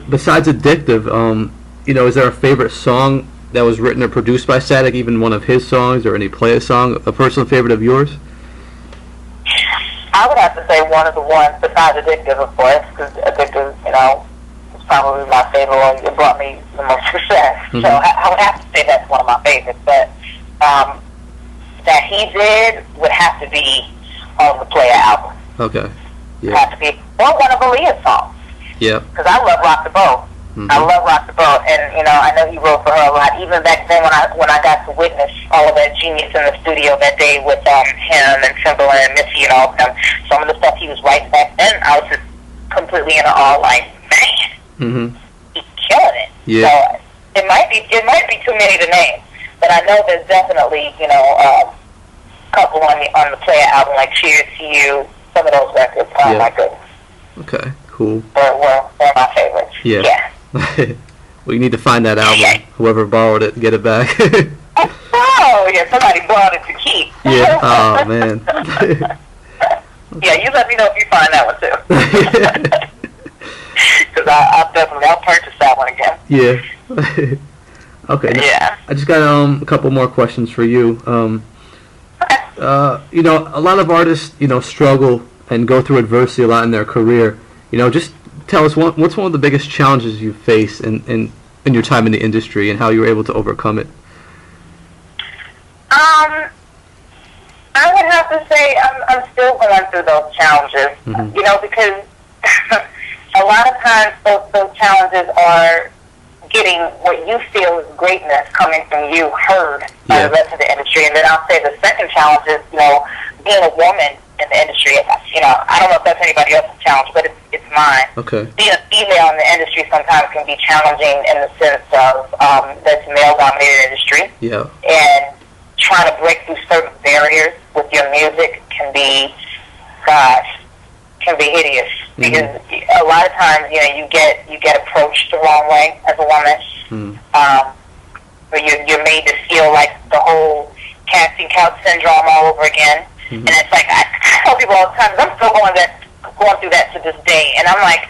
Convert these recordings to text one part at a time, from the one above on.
Besides Addictive, is there a favorite song that was written or produced by Static, even one of his songs or any Playa song, a personal favorite of yours? I would have to say one of the ones besides Addictive, of course, because Addictive, is probably my favorite one. It brought me the most success. Mm-hmm. So I would have to say that's one of my favorites. But that he did would have to be on the Playa album. Okay. Yeah. Have to be one of Aaliyah's songs. Yeah. Because I love Rock the Boat. Mm-hmm. I love Rock the Boat, and I know he wrote for her a lot. Even back then, when I got to witness all of that genius in the studio that day with him and Timbaland and Missy and all of them, some of the stuff he was writing back then, I was just completely in awe. Like, man, he's killing it. Yeah. So it might be too many to name, but I know there's definitely a couple on the Playa album, like Cheers to You. Some of those records. Oh my goodness. Okay. Cool. Were my favorites. Yeah. Well, you need to find that album. Whoever borrowed it, get it back. Oh, yeah, somebody borrowed it to keep. Yeah. Oh, man. Yeah, you let me know if you find that one, too. Because I'll purchase that one again. Yeah. Okay. Yeah. I just got a couple more questions for you. A lot of artists, struggle and go through adversity a lot in their career. Just tell us what's one of the biggest challenges you face in your time in the industry and how you were able to overcome it. I would have to say I'm still going through those challenges. Mm-hmm. Because a lot of times those challenges are getting what you feel is greatness coming from you heard by the rest of the industry. And then I'll say the second challenge is, being a woman in the industry. I don't know if that's anybody else's challenge, but it's mine. Okay. Being a female in the industry sometimes can be challenging in the sense of that's a male-dominated industry. Yeah. And trying to break through certain barriers with your music can be hideous. Mm-hmm. Because a lot of times, you get approached the wrong way as a woman. Mm-hmm. Or you're made to feel like the whole casting couch syndrome all over again. Mm-hmm. And it's like, I tell people all the time, I'm still going through that to this day. And I'm like,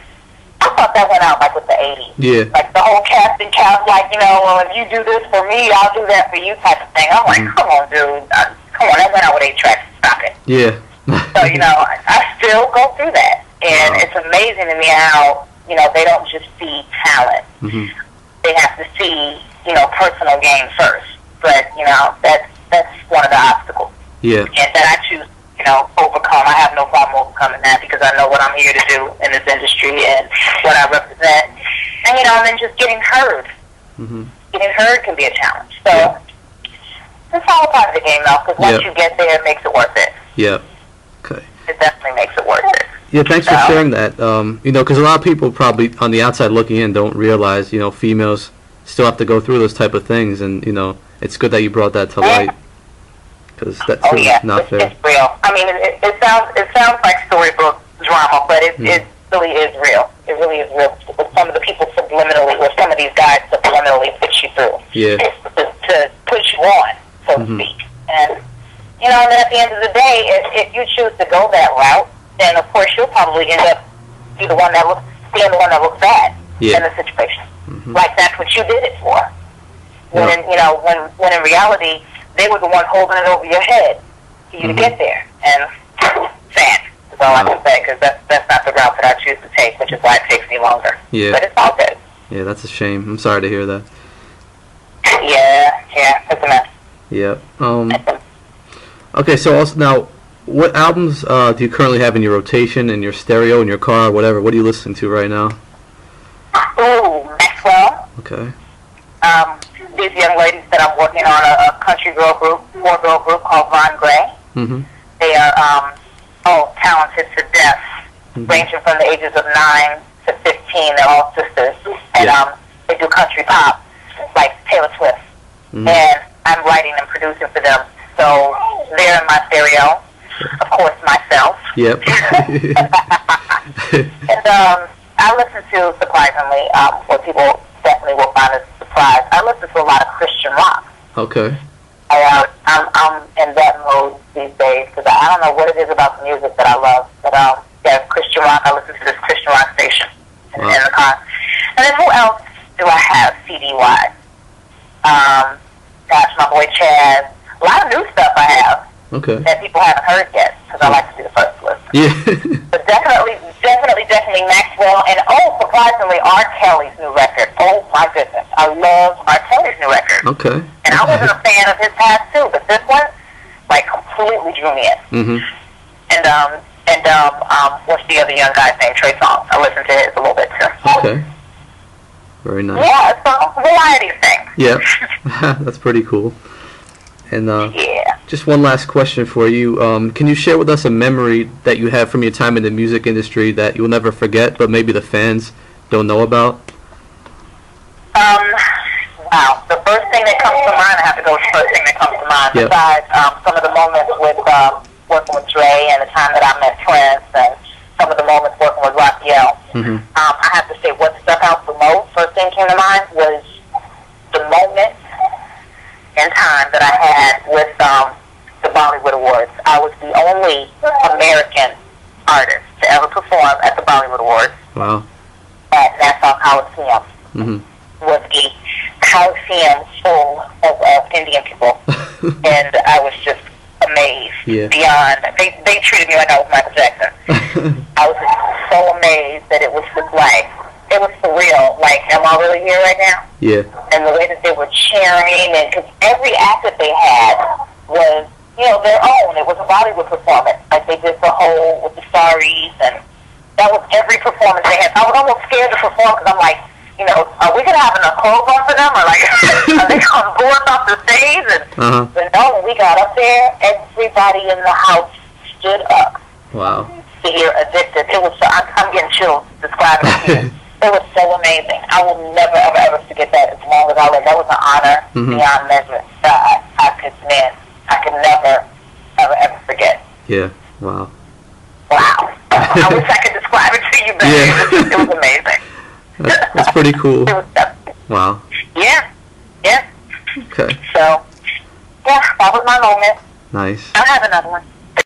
I thought that went out like with the 80s. Yeah. Like the whole casting couch, like, well, if you do this for me, I'll do that for you type of thing. I'm like, come on, dude. Come on, that went out with 8 tracks. Stop it. Yeah. So, I still go through that. And it's amazing to me how, they don't just see talent. Mm-hmm. They have to see, personal gain first. But, that's one of the obstacles. Yeah. And that I choose, overcome. I have no problem overcoming that because I know what I'm here to do in this industry and what I represent. And, and then just getting heard. Mm-hmm. Getting heard can be a challenge. So, it's all a part of the game, though, because once you get there, it makes it worth it. Yeah. Okay. It definitely makes it worth it. Yeah, thanks for sharing that. Because a lot of people probably on the outside looking in don't realize, females still have to go through those type of things, and it's good that you brought that to light because that's not fair. It's real. I mean, it sounds like storybook drama, but it really is real. It really is real. With some of the people subliminally, or some of these guys subliminally push you through, to push you on, so to speak. And and then at the end of the day, if you choose to go that route, then of course you'll probably end up being the one that looks bad in the situation. Mm-hmm. Like that's what you did it for. When in reality they were the one holding it over your head for you to get there. And sad is all I can say, because that's not the route that I choose to take, which is why it takes me longer. Yeah. But it's all good. Yeah, that's a shame. I'm sorry to hear that. Yeah, it's a mess. Yeah. Okay, so also now, what albums do you currently have in your rotation, in your stereo, in your car, whatever? What are you listening to right now? Ooh, Maxwell. Okay. These young ladies that I'm working on a country girl group, 4-girl group called Von Gray. Mm-hmm. They are talented to death, ranging from the ages of 9 to 15. They're all sisters, and they do country pop like Taylor Swift. Mm-hmm. And I'm writing and producing for them. So they're in my stereo. Of course, myself. Yep. And I listen to, surprisingly, what people definitely will find a surprise, I listen to a lot of Christian rock. Okay. I'm in that mode these days because I don't know what it is about the music that I love. But Christian rock, I listen to this Christian rock station in the car. And then who else do I have CD-wise? Gosh, my boy Chaz. A lot of new stuff I have. Okay. That people haven't heard yet, because I like to be the first list. Yeah. But definitely Maxwell, and surprisingly, R. Kelly's new record. Oh my goodness, I love R. Kelly's new record. Okay. And I wasn't a fan of his past too, but this one, like, completely drew me in. Mm-hmm. And what's the other young guy's name? Trey Songz. I listened to his a little bit too. Okay. Very nice. Yeah, so variety of things. Yeah. That's pretty cool. And yeah. Just one last question for you. Can you share with us a memory that you have from your time in the music industry that you'll never forget, but maybe the fans don't know about? Wow. The first thing that comes to mind, I have to go with the first thing that comes to mind, yep. Besides some of the moments with working with Dre and the time that I met Prince and some of the moments working with Raphael. Mm-hmm. I have to say what stuck out the most, first thing came to mind, was the moment in time that I had with the Bollywood Awards. I was the only American artist to ever perform at the Bollywood Awards. Wow. At Nassau Coliseum. Mm-hmm. Was a Coliseum full of Indian people. And I was just amazed. Yeah. Beyond, they treated me like I was Michael Jackson. I was just so amazed that it was just like, it was surreal. Like, am I really here right now? Yeah. And the way that they were cheering, and because every act that they had was, their own. It was a Bollywood performance. Like, they did the whole with the saris, and that was every performance they had. I was almost scared to perform because I'm like, are we gonna have enough clothes on for them, or like, are they gonna board us off the stage? And but no, when we got up there, everybody in the house stood up. Wow. To hear "Addicted." It was. I'm getting chills describing it to you. It was so amazing. I will never, ever, ever forget that as long as I live. That was an honor beyond measure. I could never, ever, ever forget. Yeah. Wow. Wow. I wish I could describe it to you better. Yeah. It was amazing. That's pretty cool. It was wow. Yeah. Yeah. Okay. So, yeah, that was my moment. Nice. I'll have another one.